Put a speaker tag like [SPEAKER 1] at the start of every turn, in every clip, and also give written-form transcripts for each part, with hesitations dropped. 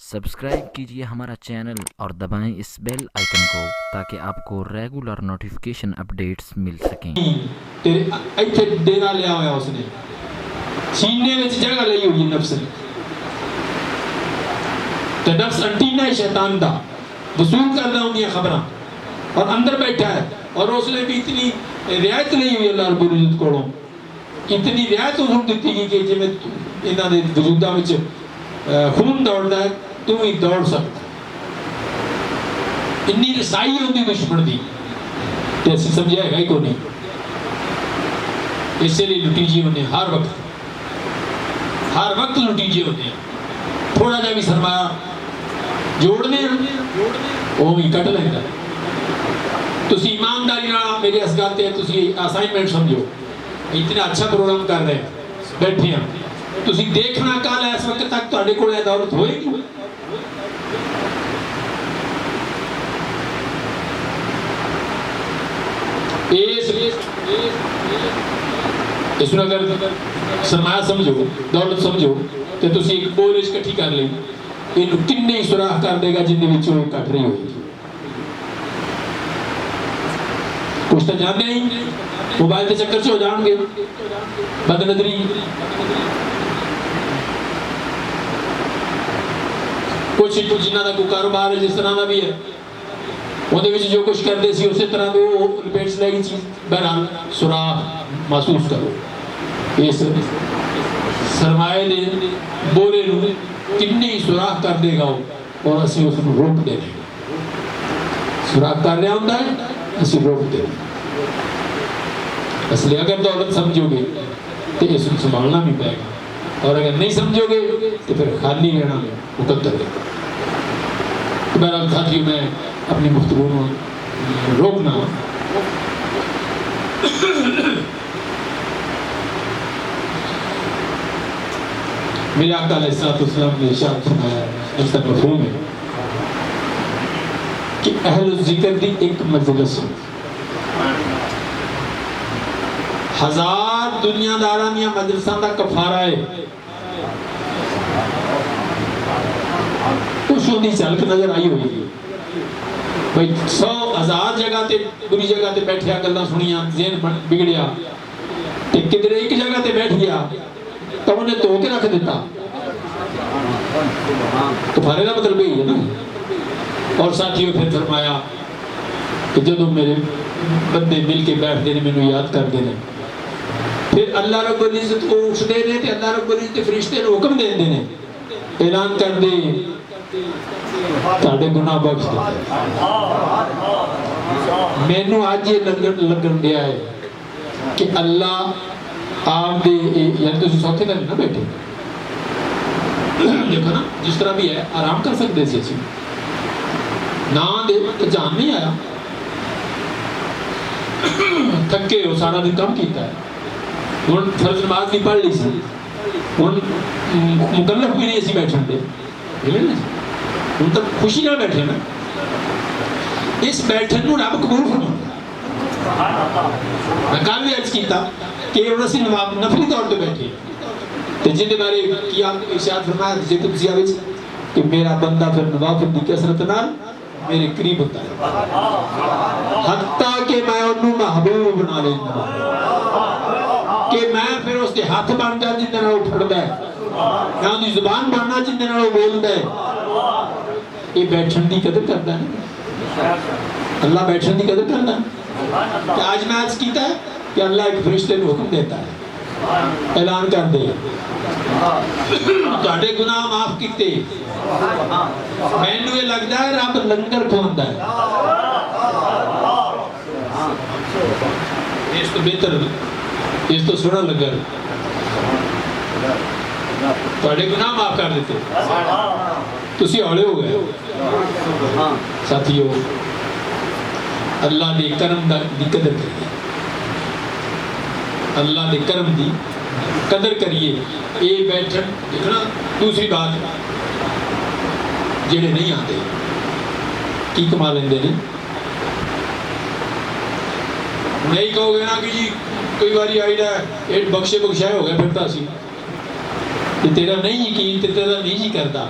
[SPEAKER 1] Subscribe کیجیے ہمارا channel اور دبائیں اس بیل آئیکن کو تاکہ آپ کو ریگولر نوٹیفیکیشن اپڈیٹس مل سکیں۔
[SPEAKER 2] ایتھے ڈیرا لیا ہوا اس نے سینے میں جگہ لئی ہوئی نفس نے تو نفس انٹینا ہے شیطان دا وصول کرنا ہوں یہ خبریں اور اندر بیٹھا ہے اور اس نے بھی اتنی رعایت نہیں ہوئی اللہ رب العزت کو اتنی رعایت حضور دیتی گئی کہ جی میں انہاں دے وجودہ میں خون دوڑتا ہے تو ہی دوڑ سکتا انی رسائی ہوتی دشمن دی تو ایسی سمجھائے گا ہی کو نہیں اس لیے لٹیجی ہونے ہر وقت لٹیجی ہونے تھوڑا جا بھی سرمایہ جوڑنے وہ ہی کٹ لیں گا تسی ایمانداری رہا میرے اسگاتے ہیں تسی اسائنمنٹ سمجھو اتنا اچھا پروگرام کر رہے ہیں بیٹھے ہیں تسی دیکھنا کال ہے اس وقت تک تو اڈے کو لے دولت ہوئے گی اس میں اگر سرمایہ سمجھو دولت سمجھو تو تسی ایک بورج کٹھی کر لیں انہوں کنے ہی سراخ کر دے گا جن دے وچوں کٹ رہی ہوئی کچھ تو جانتے ہیں موبائل تے چکر سے ہو جان گے بد نظری کچھ جنہ دا کوئی کاروبار ہے جس طرح دا بھی ہے وہ دے وچ جو کچھ کرتے سی اسی طرح دے وہ ریپیٹس لے گی چیز بہرحال سراخ محسوس کرو اس سرمایہ دے بورے نو کتنے ہی سراخ کر دے گا اور اسی اس کو روک دے گا سراخ کر رہا ہوتا ہے اسی روک دے گا اس لیے اگر دولت سمجھو گے تو اس کو سنبھالنا بھی پائے گا اور اگر نہیں سمجھو گے تو پھر خالی رہنا مقدر ہے بہرحال ساتھیوں میں اپنی گفتگو روکنا میرے آقا علیہ السلام نے ارشاد فرمایا اس کا مفہوم ہے کہ اہل الذکر دی ایک مجلس ہزار دنیا داران یا مجلسان دا کفارہ ہے کچھ ہوندی چلک نظر آئی ہوئی بھئی 100,000 جگہ تے بری جگہ تے بیٹھیا گلہ سنیاں ذہن بگڑیا تے کدھر ایک جگہ تے بیٹھ گیا تو انہیں تو کے رکھ دیتا تو پھارے کا مطلب ہی ہے نا اور ساتھیوں پھر فرمایا کہ جدو میرے بندے مل کے بیٹھ دینے میں انہوں یاد کر دینے پھر اللہ رب العزت کو اٹھ دینے تھے اللہ رب العزت فرشتے نے حکم دے دینے اعلان کر دے تاڑے گناہ بخش دے میں نے آج یہ لگن دیا ہے کہ اللہ آپ دے یعنی تو سوکھے کرنے نہ بیٹھے دیکھو نا جس طرح بھی ہے آرام کر سکتے سے اچھی نہ دے جان نہیں آیا تھکے ہو سارا دن کم کیتا ہے ان فرض نماز نہیں پڑھ لی سی ان مکلف بھی نہیں ایسی بیٹھن دے ان تک خوشی نہ بیٹھے نا اس بیٹھن نو رب قبول فرما میں کل بھی عرض کیتا کہ انہوں نے نفلی طور پہ بیٹھے تو جن بارے کیا ارشاد فرمایا ذکر زیادہ کہ میرا بندہ پھر نوافل دی کثرت نال میرے قریب ہوتا ہے حتیٰ کہ میں انہوں محبوب بنا لینا کہ میں پھر اس کے ہاتھ بن جا جن دنوں اٹھڑ دے میں انہوں زبان بننا جن دنوں بول دے یہ بیٹھن دی قدر کرتا ہے اللہ بیٹھن دی قدر کرتا ہے کہ آج میں آج کیتا ہے کہ اللہ ایک فرشتے کو حکم دیتا ہے اعلان کر دے تواڈے گناہ معاف کیتے مینوں یہ لگتا ہے رب لنگر کھواندا ہے اس تو بہتر اس تو سونا لنگر تواڈے گناہ معاف کر دیتے تسی ہولے ہو گئے ساتھیو اللہ دے کرم دی قدر کریے اللہ دے کرم دی قدر کریے اے بیٹھن دیکھنا دوسری بات جڑے نہیں آتے کی کما لیندے نہیں نہیں کہو گے نا کہ جی کوئی باری آئی رہا ہے ایٹ بخشے بخشائے ہو گئے پھرتا سی تیرا نہیں یقین تیرا نہیں جی کرتا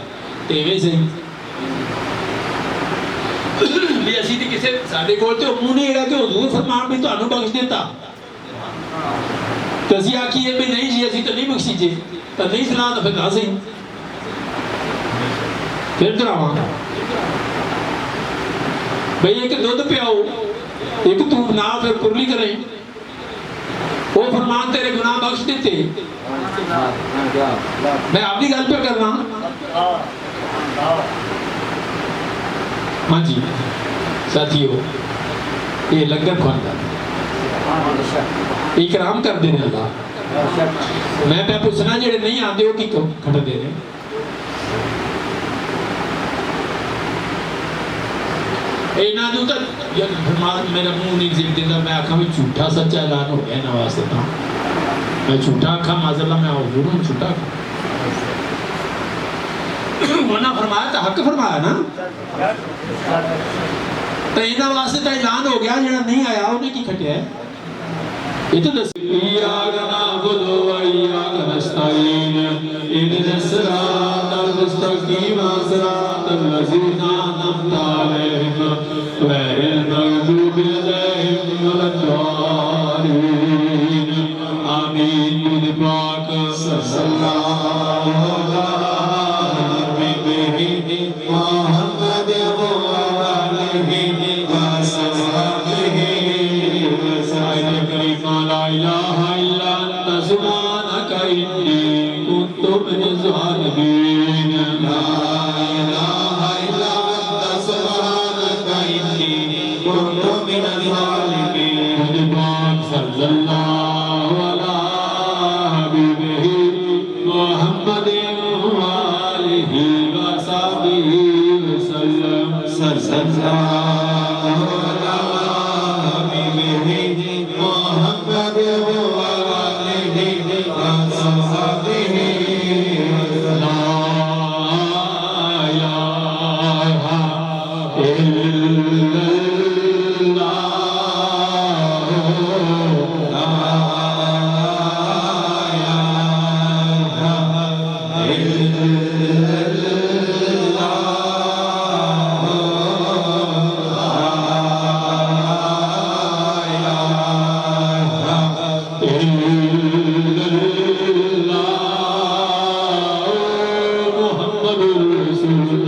[SPEAKER 2] تیوے سہی بھی اسی تے کسے ساڈے کول تے منہ نہیں ہیگا کہ حضور فرمان بھی تانوں بخش دیتا تے اسی آکھیے بھی نہیں جی اسی تے نہیں بخشی جے تے نہیں سنا تے پھر نہ صحیح پھر دراواں بھئی ایک دودھ پیاؤ ایک تو نہ پھر کرلی کریں وہ فرمان تیرے گناہ بخش دیتے میں آپ کی گل پہ کرنا ہاں جی ساتھیو یہ لنگر کھوانا اکرام کر دینے اللہ میں پہ پوچھنا جڑے نہیں آتے ہو کی کھڑا دینے اینا جو تک میرا منہ نہیں ذکر دیتا میں آکھا بھی جھوٹا سچا اعلان ہو گیا نواز دیتا میں جھوٹا آکھا معذ اللہ میں حضور ہوں جھوٹا آکھا ورنہ فرمایا تو حق فرمایا نا تو اینا واسطے تو اعلان ہو گیا جڑا نہیں آیا انہیں کی کھٹیا ہے یہ تو دس ایاک نعبد و ایاک نستعین اهدنا الصراط المستقیم صراط الذین انعمت علیہم غیر المغضوب علیہم ولا الضالین آمین دود پاک صلی اللہ علیہ محمد لا إله إلا أنت سبحانك إني كنت من الظالمين لا إله إلا أنت سبحانك إني كنت من الظالمين صلى الله على حبيبه محمد وآله وصحبه وسلم صلى الله على حبيبه محمد وآله وصحبه لا إله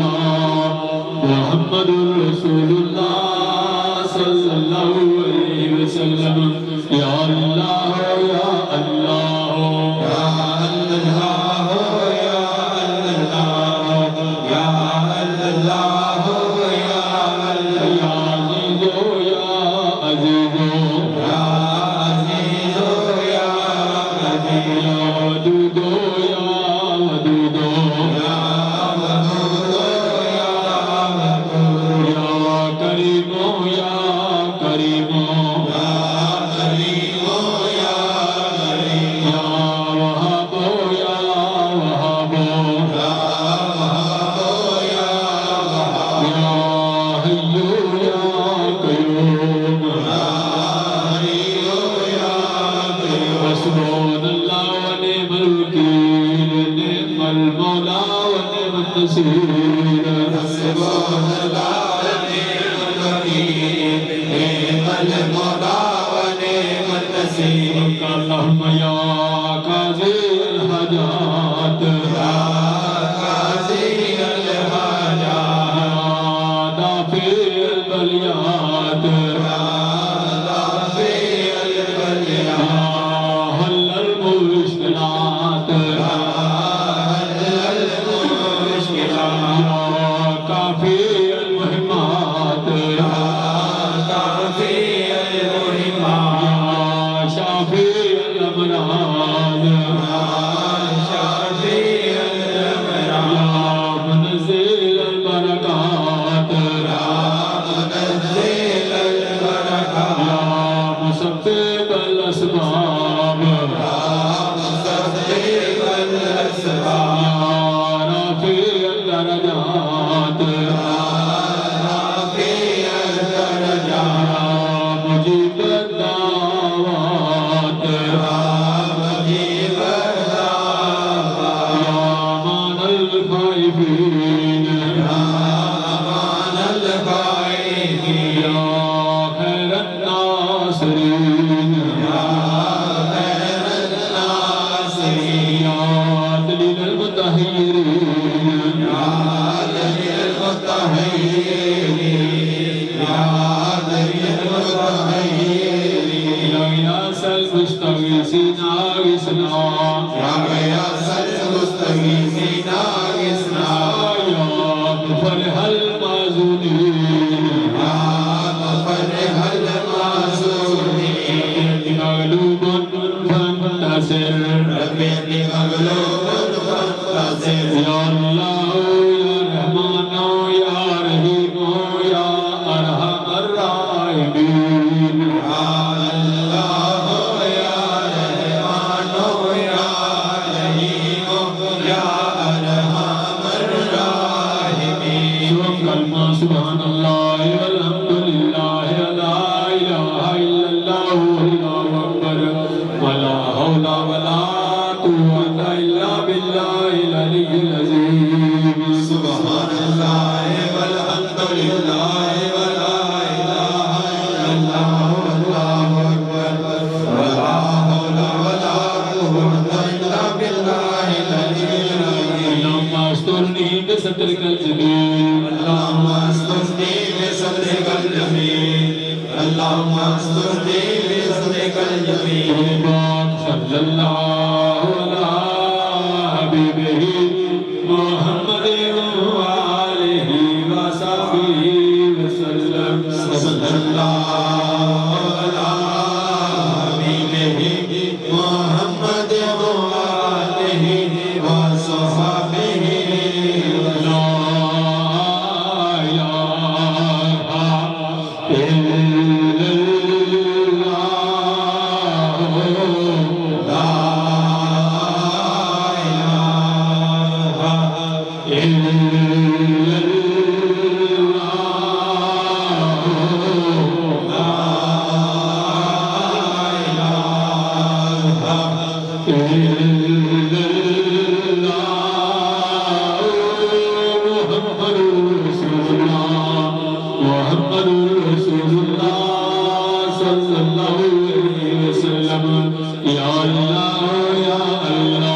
[SPEAKER 2] إلا محمد رسول اللہ صلی اللہ علیہ وسلم یا اللہ یا اللہ یا اللہ یا اللہ یا اللہ یا عزیز یا عزیز یا عزیز یا عزیز یا ودود یا ودود یا اللهم يا قاضي الحاجات يا قاضي الحاجات يا دافع البليات يا دافع البليات يا حل المشكلات يا حل المشكلات يا كافي المهمات يا كافي المهمات شافي الأمراض يا شافي الأمراض يا منزل البركات يا منزل البركات يا مسبب الأسباب يا مسبب الأسباب يا رافع الدرجات يا رافع الدرجات يا مجيب الدعوات يا مجيب الدعوات يا مان الخائفين مفرح المعذورين
[SPEAKER 3] يا مفرح المعذورين
[SPEAKER 2] مغلوب فانتصر
[SPEAKER 3] ربي مغلوب فانتصر
[SPEAKER 2] يا الله يا رحمن يا رحيم يا أرحم الراحمين
[SPEAKER 3] يا الله يا رحمن يا رحيم يا أرحم الراحمين
[SPEAKER 2] كلمة سبحان الله والحمد لله لا إله إلا الله والله أكبر ولا حول ولا قوة إلا بالله العلي العظيم
[SPEAKER 3] سبحان الله والحمد لله ولا إله إلا الله والله أكبر ولا حول ولا قوة إلا بالله العلي العظيم
[SPEAKER 2] اللهم استرني بسترك الجميل
[SPEAKER 3] اللهم استرني بسترك الجميل اللهم استرني بسترك الجميل
[SPEAKER 2] صلى الله على حبيبه محمد وآله وصحبه وسلم
[SPEAKER 3] صلى الله على حبيبه محمد وآله وصحبه
[SPEAKER 2] لا إله إلا الله
[SPEAKER 3] لا إله
[SPEAKER 2] إلا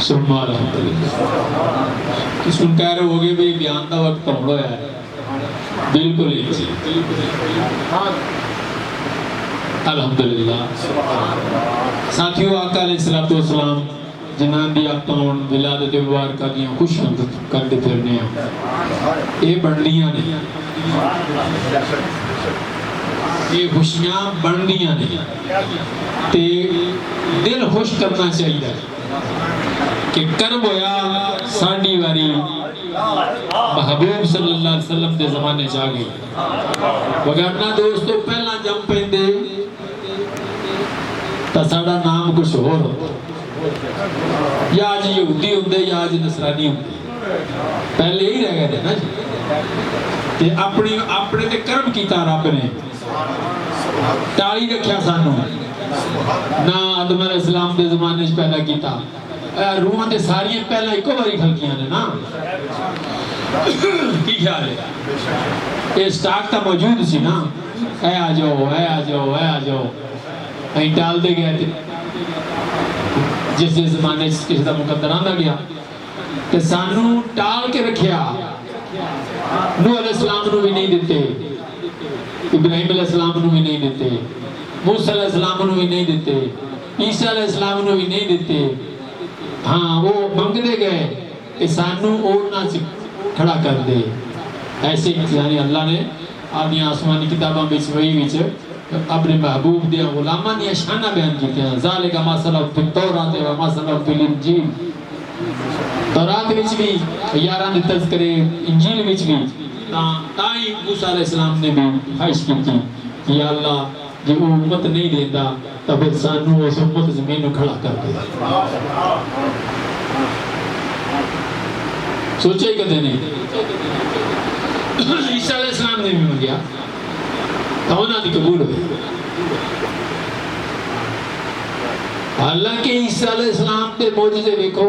[SPEAKER 2] سبحان الحمدللہ سن کہہ رہے ہوگے بھی بیان دا وقت کم ہویا ہے بالکل ایک چیز الحمدللہ ساتھیو آقا علیہ السلام جنان دی اپتاؤن ولادت مبارکہ دیاں خوشیاں کرتے پھرنے ہیں یہ بڑھنیاں نہیں یہ خوشیاں بڑھنیاں نہیں تے دل خوش کرنا چاہیے کہ کرم ہویا ساڑی واری محبوب صلی اللہ علیہ وسلم دے زمانے جا گئی وگرنا دوستو پہلا جم پہندے تا ساڑا نام کچھ ہو رہا یا آج یہودی ہوندے یا آج نصرانی ہوندے پہلے ہی رہ گئے تھے نا جی کہ اپنے تے کرم کیتا رب نے ٹالی رکھیا سانو نہ آدم علیہ السلام دے زمانے سے پیدا کیتا روحاں تے ساری پہلا ایک باری کھلکیاں نے نا کی خیال ہے یہ سٹاک تا موجود سی نا اے آ جاؤ اے آ جاؤ اے آ جاؤ ایں ڈال دے گئے تھے جس زمانے سے کسی دا مقدر آندا گیا تے سانو ٹال کے رکھیا نوح علیہ السلام نو بھی نہیں دیتے ابراہیم علیہ السلام نو بھی نہیں دیتے موسیٰ علیہ السلام نو بھی نہیں دیتے عیسیٰ علیہ السلام نو بھی نہیں دیتے ہاں وہ منگ دے گئے کہ سانو اوڑنا سے کھڑا کر دے ایسے یعنی اللہ نے آدھی آسمانی کتاباں بیچ وہی بیچ اپنے محبوب دیا غلامان یا شانہ بیان کی ہیں ذالک ما سلف فی التورات و ما سلف فی الانجیل تورات بیچ بھی یاران تذکرے انجیل بیچ بھی تائی موسیٰ علیہ السلام نے بھی خواہش کی تھی یا اللہ جب وہ امت نہیں دیتا تب سانو اس امت زمین کو کھڑا کر دے سوچے ہی کہتے نہیں عیسیٰ علیہ السلام نے بھی مانگیا تو انہاں دی قبول ہوئی حالانکہ عیسیٰ علیہ السلام کے معجزے دیکھو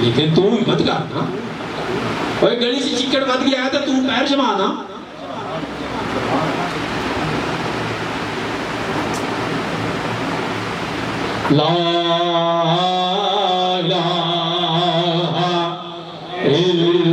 [SPEAKER 2] لیکن تو ہمت کر نا اوے گلی سے چکڑ ود گیا تو تو پیر جما نا لا الہ الا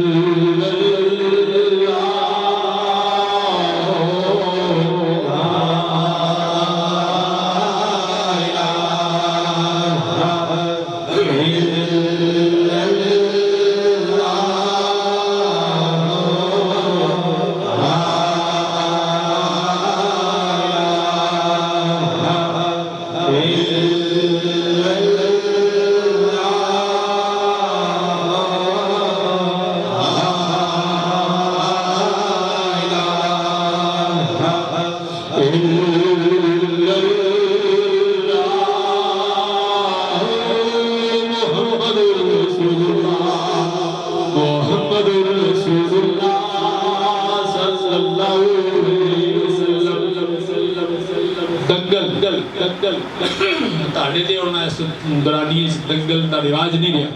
[SPEAKER 2] تاڑے دے ہونا اس برانی اس دنگل دا رواج نہیں رہا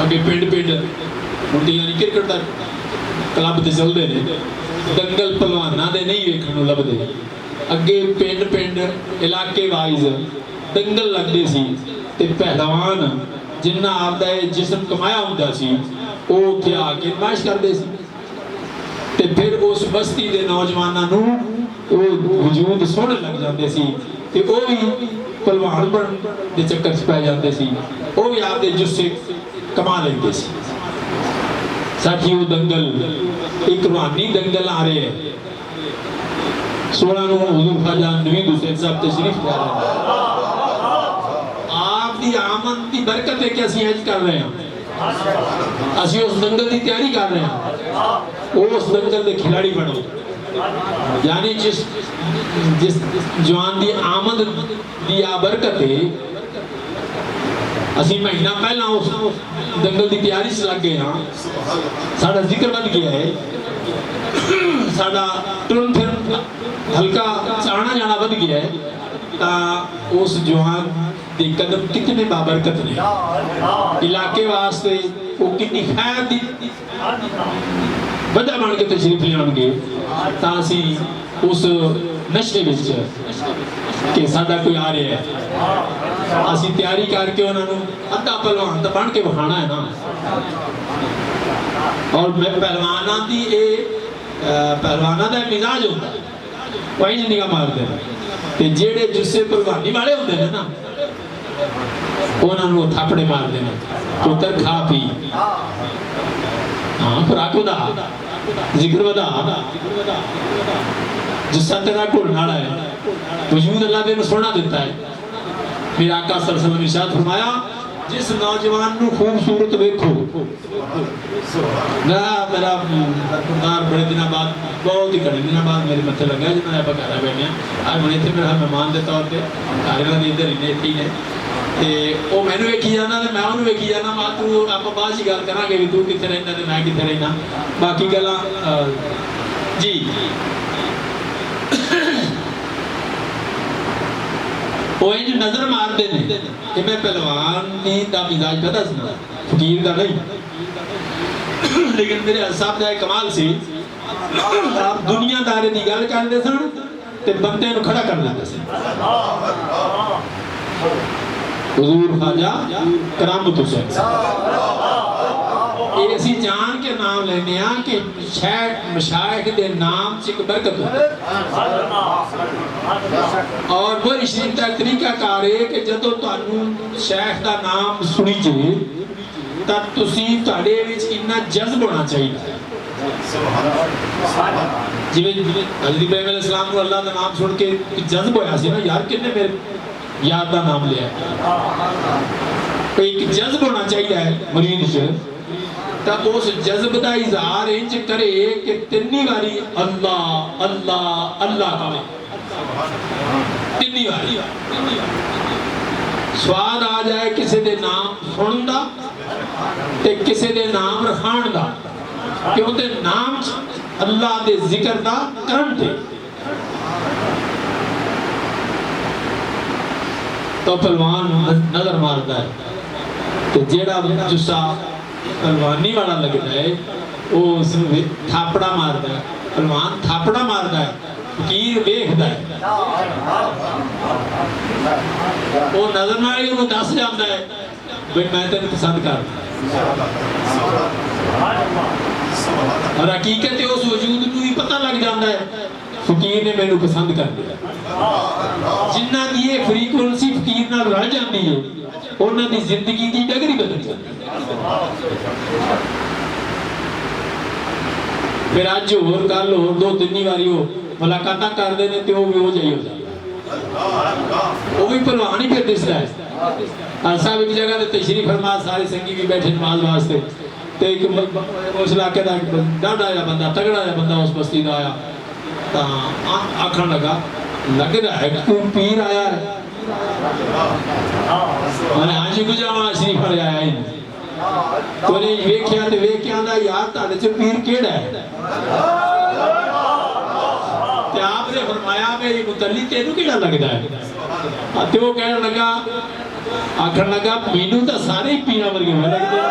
[SPEAKER 2] اگے پینڈ ہوندی یعنی کرکٹ دا کلب تے چل دے نے دنگل پہلواناں دے نہیں ویکھن لب دے اگے پینڈ علاقے وائز دنگل لگدے سی تے پہلوان جنہ آپ دا جسم کمایا ہوندا سی او اتھے آ کے نمائش کردے سی تے پھر اس بستی دے نوجواناں نو وجود سونے لگ جاندے سی تے او بھی پہلوان بن دے چکر چ پے جاندے سی او بھی آپ دے جسے کما لیندے سی ساتھیو دنگل ایک روحانی دنگل آ رہے ہیں 16 نو حضور خواجہ نوید حسین صاحب تشریف لے رہے ہیں آپ دی آمد دی برکت ہے کہ اسی حج کر رہے ہیں اسی اس دنگل دی تیاری کر رہے ہیں اس دنگل دے کھلاڑی بنو یعنی جس جوان دی آمد دی برکت ہے اسی مہینہ پہلا اس دنگل دی تیاری سے لگ گئے ہاں ساڑھا ذکر بن گیا ہے ساڑھا ٹرن پھر ہلکا چانا جانا بن گیا ہے تا اس جوان دی قدم کتنے بابرکت نے علاقے واسطے وہ کتنی خیر دی بڑا بن کے تشریف لے آنگے تا اسی اس نشے بچ کہ سادہ کوئی آ رہے ہیں اسی تیاری کر کے انہوں نے ادھا پہلوان تا بن کے بخانا ہے نا اور پہلوانہ دی پہلوانہ دا مزاج ہوتا ہے وہی جو نگاہ مار دے کہ جیڑے جس سے پہلوانی والے ہوتے ہیں نا انہوں نے وہ تھاپڑے مار دینا پتر کھا پی خوراک ودا ذکر ودا جس سے تیرا کل ناڑا ہے وجود اللہ نے سونا دیتا ہے میرا آقا صلی اللہ علیہ وسلم ارشاد فرمایا جس نوجوان نو خوبصورت دیکھو میرا برخوردار بڑے دنوں بعد بہت ہی کڑے دنوں بعد میرے متھے لگا جنہوں نے آپ گھر بیٹھے ہیں آج میں تھے میرا مہمان دے طور پہ گھر دے ادھر ہی تھی نے وہ میں نے ویکھی جانا میں انہوں ویکھی جانا ماں تو آپ بعد ہی گل کراں گے بھی تو کتنے رہنا تے میں کتنے رہنا باقی گلاں جی وہ جو نظر مار دے نے کہ میں پہلوان نہیں دا مزاج پتہ سنا فقیر دا نہیں لیکن میرے صاحب دا کمال سی آپ دنیا دارے دی گل کر دے سن تے بندے نو کھڑا کر لیندے سن حضور خواجہ کرامت حسین یہ اسی جان کے نام لینے ہیں کہ مشائخ دے نام چک برکت ہوتا ہے اور بڑی شریف تک طریقہ کار ہے کہ جدو تانوں شیخ دا نام سنی جائے تب تسی تاڑے وچ اتنا جذب ہونا چاہیے حضرت ابراہیم علیہ السلام کو اللہ دا نام سن کے جذب ہویا سی نا یار کنے میرے یاد دا نام لیا ہے ایک جذب ہونا چاہیے مرید سے تب اس جذب دا اظہار انچ کرے کہ تنی باری اللہ اللہ اللہ کہے تنی باری سواد آ جائے کسی دے نام سن دا تے کسی دے نام رکھان دا کیوں تے نام اللہ دے ذکر دا کرن تے تو پہلوان نظر مارتا ہے تو جیڑا جسا پہلوانی والا لگتا ہے وہ اس نے تھاپڑا مارتا ہے، پہلوان تھاپڑا مارتا ہے، فقیر دیکھتا ہے، وہ نظر نہ آئی وہ دس جاتا ہے بھئی میں تینوں پسند کرتا اور حقیقت اس وجود کو ہی پتہ لگ جاتا ہے فقیر نے میرے پسند کر دیا۔ جنہ دی یہ فریکوینسی فقیر نہ رہ جاتی ہے انہوں دی زندگی دی ڈگری بدل جاتی ہے۔ پھر آج اور کل اور دو تینی واری ہو ملاقاتہ کر دینے تے وہ بھی ہو جائی ہو جائی وہ بھی پہلوان ہی پھر دستا ہے۔ صاحب ایک جگہ تے تشریف فرما سارے سنگی بھی بیٹھے نماز واسطے تے ایک اس علاقے دا ڈاڈا آیا بندہ تگڑا آیا بندہ اس بستی دا آیا تا آکھن لگا لگ رہا ہے کہ پیر آیا ہے میں نے آج کو جاما شریف پر آیا ہی نہیں تو نے یہ کیا دا یار تاڑے سے پیر کیڑا ہے تے آپ نے فرمایا میں یہ متعلی تینوں کیڑا لگتا ہے آتے وہ کہنے لگا آکھن لگا مینوں تا سارے ہی پینا مرگے میں لگ دیا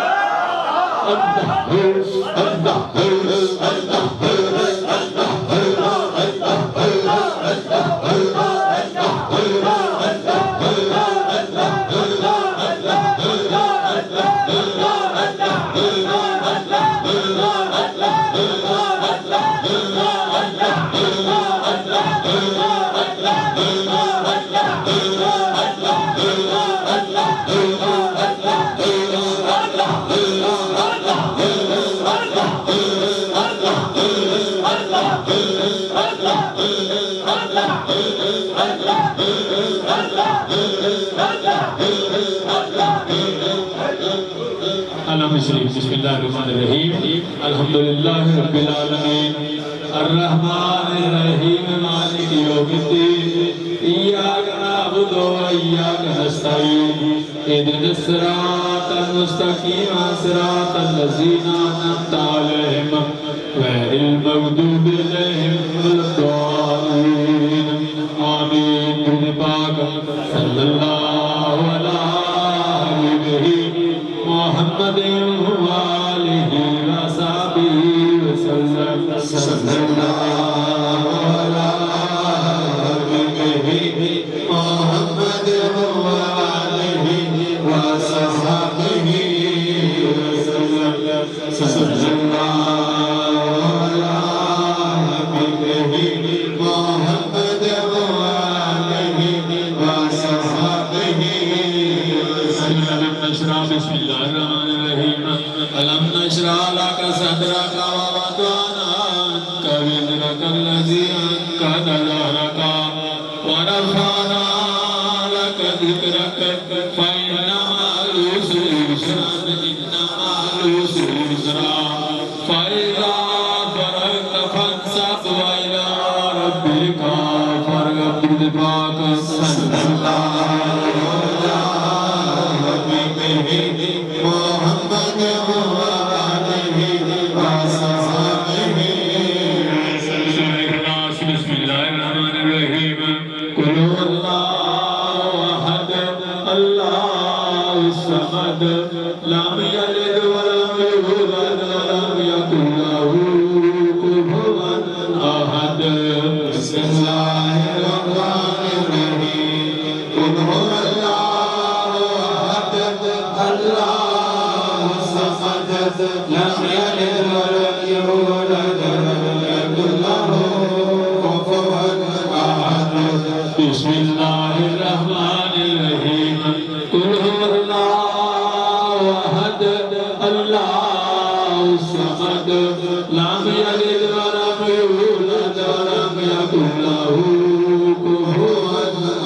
[SPEAKER 2] بسم اللہ الرحمن الرحیم الحمدللہ رب العالمین الرحمن الرحیم مالک یوم الدین ایاک نعبد و ایاک نستعین اهدنا الصراط المستقیم صراط الذین انعمت علیہم غیر المغضوب علیہم ولا الضالین آمین درود پاک صلی اللہ علیہ محمد وآلہ وصحبہ وسلم صلی اللہ علیہ محمد وآلہ وصحبہ وسلم صلی اللہ علیہ محمد وآلہ وصحبہ وسلم بسم اللہ الرحمن الرحیم الم نشرح لک صدرک ووضعنا عنک وزرک الذی انقض ظہرک ورفعنا لک ذکرک فإن مع العسر یسرا إن مع العسر یسرا فإذا فرغت فانصب وإلى ربک فارغب پاک صلی اللہ محمد بسم اللہ الرحمن الرحیم قل هو اللہ احد اللہ الصمد لم یلد ولم یولد ولم یکن له کفوا احد بسم اللہ الرحمن الرحیم قل هو اللہ احد اللہ الصمد لم یلد ولم یولد ولم یکن له بسم اللہ الرحمن الرحیم قل هو اللہ احد اللہ الصمد لم یلد ولم یولد ولم یکن له کفوا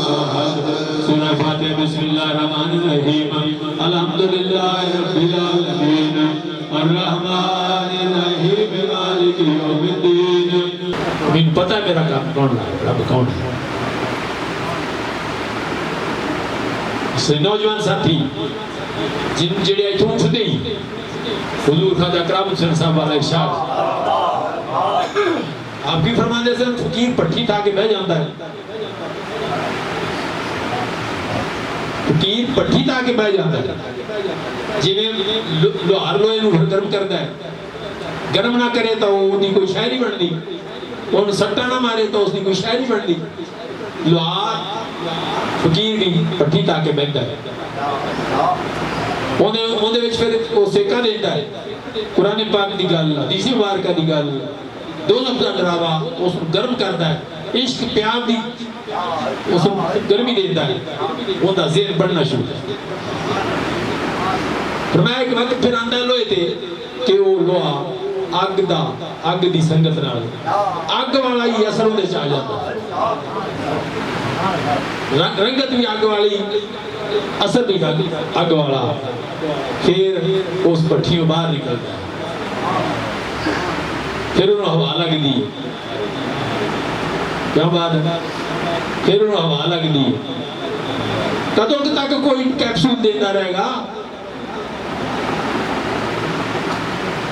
[SPEAKER 2] احد سورہ فاتحہ بسم اللہ الرحمن الرحیم الحمدللہ رب العالمین الرحمن الرحیم مالک یوم الدین من پتہ ہے میرا کام کون ہے رب کون ہے سے نوجوان ساتھی جن جڑے ایتھوں اٹھدے ہی حضور خواجہ اکرم حسین صاحب والا ارشاد آپ کی فرماندے سے فقیر پٹھی تھا کے بہ جاندہ ہے فقیر پٹھی تا کے بہ جاتا ہے جویں لوہار لوہے نوں گرم کردا ہے گرم نہ کرے تو اودی کوئی شے نہیں بنتی اون سٹا نہ مارے تو اس دی کوئی شے نہیں بنتی لوہار فقیر دی پٹھی تا کے بہتا ہے اون دے وچ پھر او سیکا دیندا ہے قرآن پاک دی گل حدیث مبارکہ دی گل دو لفظ ڈراوا اس گرم کردا ہے عشق پیار دی اس گرمی دیتا ہے وہ دا ذہن بڑھنا شروع ہے فرمایا ایک وقت پھر آندہ لوہے تے کہ وہ لوہا اگ دی سنگت نال اگ والا ہی اثر ہوندے چاہ جاتا رنگت بھی اگ والی اثر بھی اگ والا پھر اس پٹھیوں باہر نکلتا ہے پھر انہوں ہوا لگ دی کیا بات ہے پھر انہوں ہوا لگ دی کدوں تک کوئی کیپسول دیتا رہے گا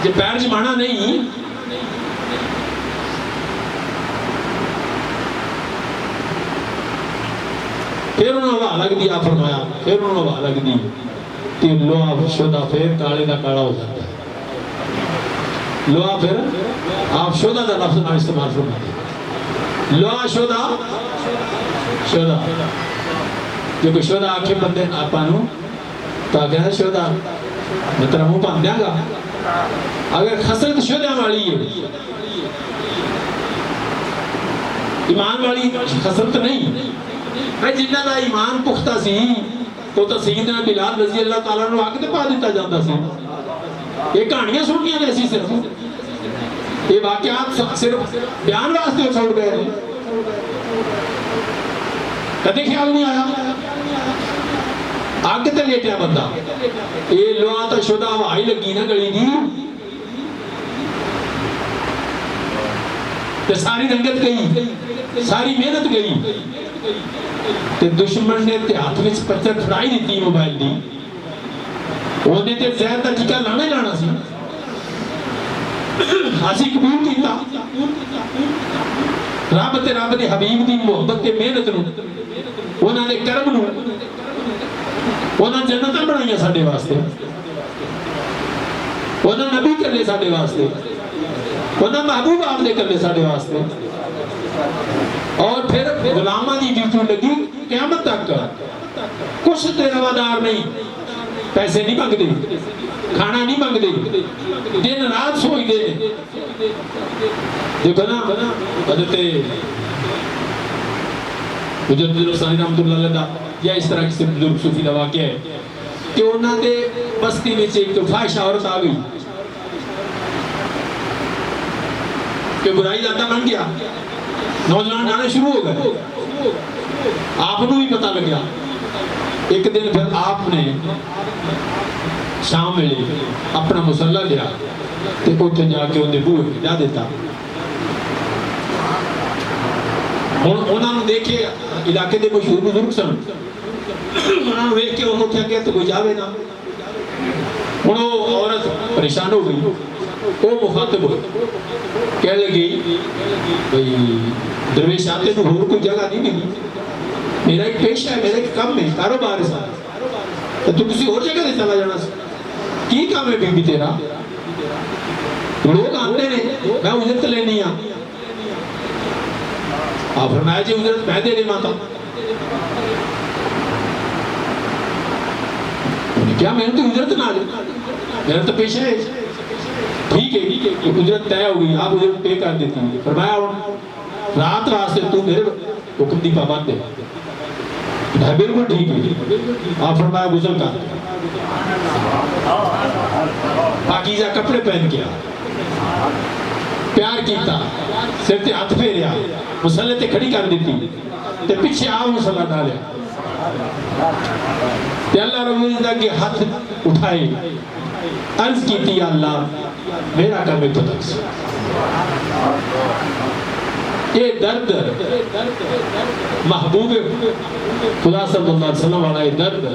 [SPEAKER 2] جب پیر جمانا نہیں پھر انہوں ہوا لگ دی آپ فرمایا پھر انہوں ہوا لگ دی کہ لوہا شدہ پھر کالے دا کالا ہو جاتا ہے لوہا پھر آپ شدہ دا لفظ نہ استعمال فرماتے لوہا شدہ جو کہ شدہ آنکھیں بندے آپانوں تو آگے ہے شدہ میں ترہ منہ پان دیا گا اگر خسرت شدہ والی ہے ایمان والی خسرت نہیں میں جنہ دا ایمان پختہ سی تو سیدنا بلال رضی اللہ تعالیٰ نے آگے پا دیتا جاتا سی یہ کہانیاں سنیاں ایسی صرف یہ واقعات صرف بیان واسطے چھوڑ گئے ہیں کدے خیال نہیں آیا آگے تے لیٹیا بندہ یہ لوہا تا شدہ ہوائی لگی نا گلی دی تے ساری رنگت گئی ساری محنت گئی تے دشمن نے تے ہاتھ وچ پتھر پھڑائی دیتی موبائل دی اونے تے زہر دا ٹیکا لانا ہی لانا سی ہاسی قبول کیتا رب تے رب دے حبیب دی محبت تے محنت نو انہاں دے کرم نو انہاں جنتاں بنائیاں ساڈے واسطے انہاں نبی کرلے ساڈے واسطے انہاں محبوب آپ دے کرلے ساڈے واسطے اور پھر غلامہ دی ڈیوٹی لگی قیامت تک کچھ تے روادار نہیں پیسے نہیں مانگ دے کھانا نہیں مانگ دے دن رات سوئی دے دیکھو نا حضرت حجت الرسانی رحمت اللہ علیہ یا اس طرح کسی بزرگ صوفی دا واقعہ ہے کہ انہاں دے بستی میں ایک تو فاحش عورت آ گئی کہ برائی داتا بن گیا نوجوان آنے شروع ہو گئے آپ نو بھی پتہ لگ گیا ایک دن پھر آپ نے شام میں اپنا مسلح لیا تے اوتھے جا کے اندے بوئے جا دیتا انہوں نے دیکھے علاقے دے مشہور بزرگ سن انہوں نے دیکھ کے انہوں نے کیا تو کوئی جاوے نا انہوں عورت پریشان ہو گئی وہ مخاطب ہوئی کہہ لگی بھئی درویش آتے تو ہور کوئی جگہ نہیں ملی میرا ایک پیشہ ہے میرا ایک کام ہے کاروبار ہے ساتھ تو کسی اور جگہ دے چلا جانا کی کام ہے بی بی تیرا لوگ آتے ہیں میں اجرت لینی ہاں آپ فرمایا جی اجرت میں دے ماتا کیا میں تو اجرت نہ لے میرا تو پیشہ ہے ٹھیک ہے اجرت طے ہوگی آپ اجرت پے کر دیتی ہیں فرمایا رات واسطے تو میرے حکم دی پابند ہے بالکل ٹھیک ہے آپ فرمایا غسل کر پاکیزہ کپڑے پہن کیا پیار کیتا سر تے ہاتھ پھیریا مسلح تے کھڑی کر دیتی تے پیچھے آؤ مسلح ڈالیا تے اللہ رب العزت کے ہاتھ اٹھائے عرض کیتی یا اللہ میرا کام تو تک سے یہ درد محبوب خدا صلی اللہ علیہ وسلم والا یہ درد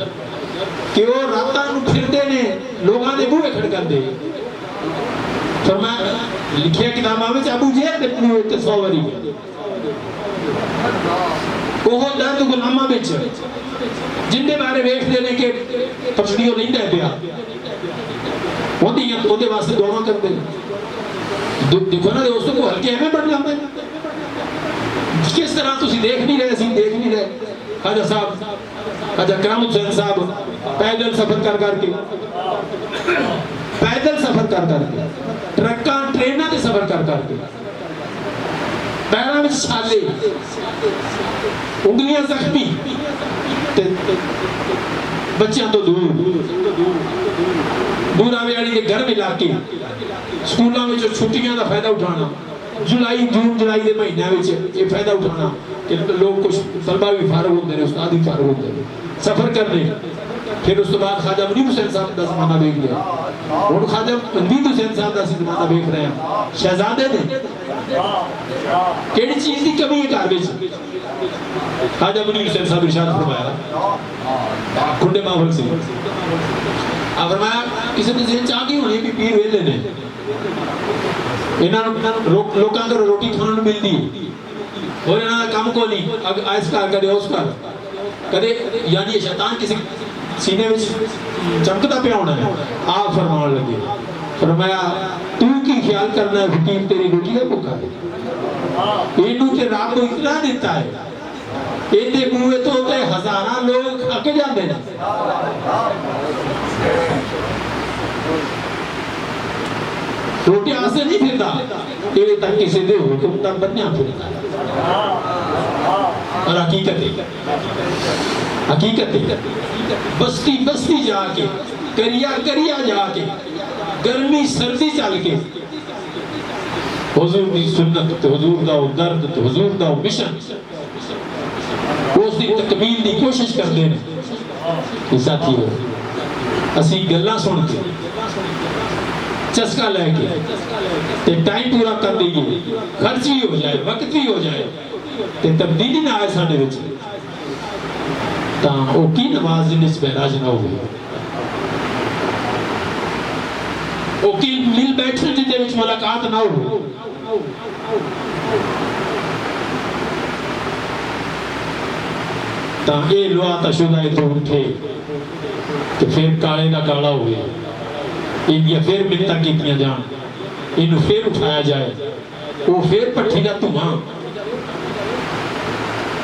[SPEAKER 2] کہ وہ راتاں نو پھر دے نے لوگاں دے بوئے کھڑ کر دے فرمایا لکھیا کتاباں وچ ابو جہل دے پوئے تے 100 واری وہ درد غلاماں وچ جن دے بارے ویکھدے نے کہ پچھڑیوں نہیں دے پیا وہ واسطے دعا کرتے دیکھو نا دوستوں کو ہلکے ایویں بن جاتے ہیں کس طرح تسی دیکھ نہیں رہے خواجہ صاحب خواجہ کرم حسین صاحب پیدل سفر کر کے ٹرکاں ٹریناں تے سفر کر کے پیراں وچ چھالے انگلیاں زخمی بچیاں تو دور آوے والی کے گھر میں لا کے سکولاں وچ چھٹیاں دا فائدہ اٹھانا جون جولائی دے مہینے وچ یہ فائدہ اٹھانا کہ لوگ کچھ طلبہ بھی فارغ ہوندے نے استاد بھی فارغ ہوندے نے سفر کرنے پھر اس کے بعد خواجہ منیر حسین صاحب دا زمانہ دیکھ لیا ہن خواجہ منیر حسین صاحب دا زمانہ دیکھ رہے ہیں شہزادے نے کیڑی چیز دی کمی ہے گھر وچ خواجہ منیر حسین صاحب ارشاد فرمایا کنڈے ماحول سے فرمایا کسی نے ذہن چاہ گئی ہونی بھی پیر ویلے نے لوکاں کو روٹی کھانے ملتی اور انہاں دا کام کو نہیں ایس کر کدے اس کر کدے یعنی شیطان کسی سینے وچ چمکدا پیا ہونا ہے آپ فرمان لگے فرمایا تو کی خیال کرنا ہے فقیر تیری روٹی کا بھوکا ہے اینو تے رب کو اتنا دیتا ہے ایندے منہ تو تے ہزاراں لوگ کھا کے جاندے نے روٹی آسے نہیں پھرتا یہ تک کسی دے حکم تک بنیا پھرتا اور حقیقت بستی جا کے کریا جا کے گرمی سردی چل کے حضور دی سنت حضور دا درد حضور دا مشن اس دی تکمیل دی کوشش کر دینے ساتھی ہو اسی گلہ سن کے چسکا لے کے ٹائم پورا کر دیئے خرچ بھی ہو جائے وقت بھی ہو جائے تبدیلی نہ آئے ساڑھے وچ تاں او کی نماز جنس بہراج نہ ہوئی او کی مل بیٹھن جتے وچ ملاقات نہ ہوئی تاں اے لوا تشدہ تو اٹھے کہ پھر کالے کا کالا ہوئے انہیں پھر منتہ کیتیاں جان انہوں پھر اٹھایا جائے وہ پھر پٹھی کا تمہاں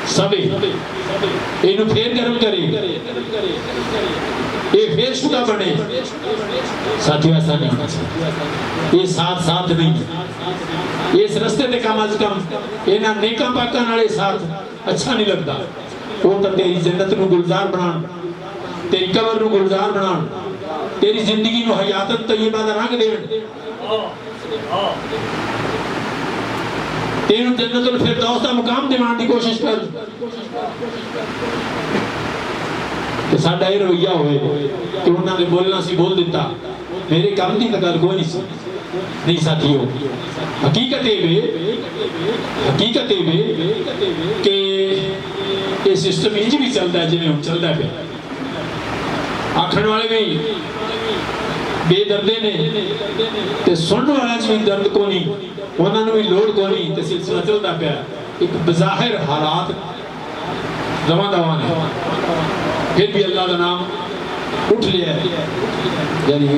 [SPEAKER 2] سبے انہوں پھر گرم کرے یہ پھر شدہ بنے ساتھیوں ایسا نہیں ہونا چاہیے یہ ساتھ نہیں یہ اس رستے تے کم از کم انہاں نیکاں پاکاں نالے ساتھ اچھا نہیں لگتا وہ تو تیری جنت نو گلزار بنان تیری قبر نو گلزار بنان تیری زندگی نو حیاتت طیبہ دا رنگ دین تیرے جنت الفردوس دا مقام دیوان دی کوشش کر کہ ساڑھا یہ رویہ ہوئے کہ انہوں نے بولنا سی بول دیتا میرے کام دی تکال کوئی نہیں سی نہیں ساتھی ہو حقیقت بے کہ یہ سسٹم انج بھی چلتا ہے جنہیں ہم چلتا ہے آکھن والے بھی بے دردے نے تے سن والا بھی درد کو نہیں انہوں نے بھی لوڑ کو نہیں تے سلسلہ چلتا پیا ایک بظاہر حالات زمان دوان ہے پھر بھی اللہ کا نام اٹھ لیا ہے یعنی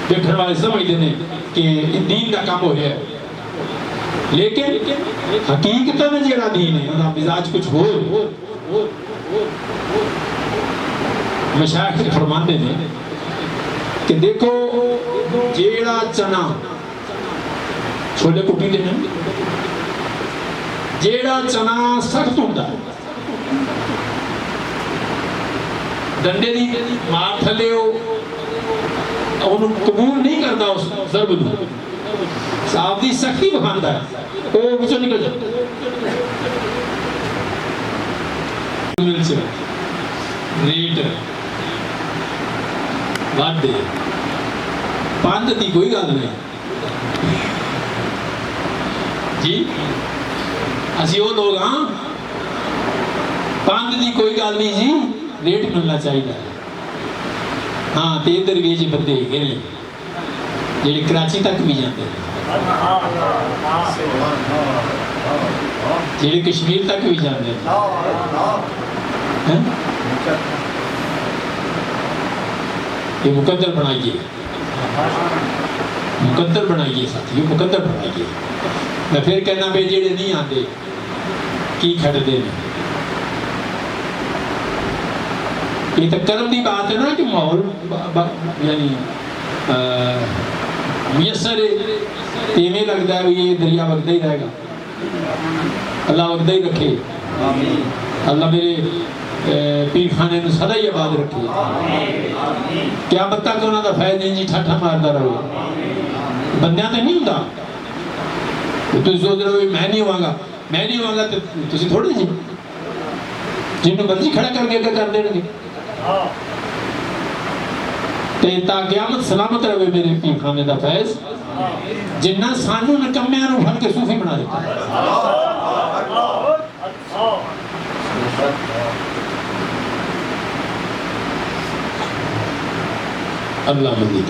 [SPEAKER 2] دیکھنے والے سمجھ دینے کہ دین کا کام ہو ہے لیکن حقیقت میں جیڑا دین ہے انہاں مزاج کچھ ہو مشایخ فرماندے نے کہ دیکھو جیڑا چنا چھولے کٹی دینے جیڑا چنا سخت ہوتا ہے ڈنڈے دی مار تھلے ہو انہوں قبول نہیں کرتا اس ضرب دوں صاحب دی سختی بخاندہ ہے وہ بچوں نکل جاتا ریٹ بات دے پاند دی کوئی گال نہیں جی اسی وہ لوگ ہاں پاند دی کوئی گال نہیں جی ریٹ ملنا چاہیے ہاں تے ادھر بھی جی بندے گئے جڑے کراچی تک بھی جاتے ہیں جہے کشمیر تک بھی جانے یہ مقدر بنائیے، مقدر بنائیے ساتھیو، مقدر بنائیے۔ میں پھر کہنا بے جڑے نہیں آتے کی کھڑ دے میں، یہ تو کرم دی بات ہے نا کہ ماحول یعنی میسر ایویں لگتا ہے یہ دریا وگدا ہی رہے گا، اللہ وگدا ہی رکھے، اللہ میرے پیر خانے نے سدا ہی آباد رکھے، کیا بتا کہ انہوں دا فیض انجی ٹھاٹھا ماردا رہو، بندیاں تے نہیں ہوندا، تو سوچ رہے ہو میں نہیں ہوا گا تو تسی تھوڑے جی جنہوں مرضی کھڑا کر کے کر دیں گے تا قیامت سلامت رہے میرے پیر خانے دا فیض، جنہ سانو نکمیاں نو پھڑ کے صوفی بنا دیتا ہے۔ اللہ مزید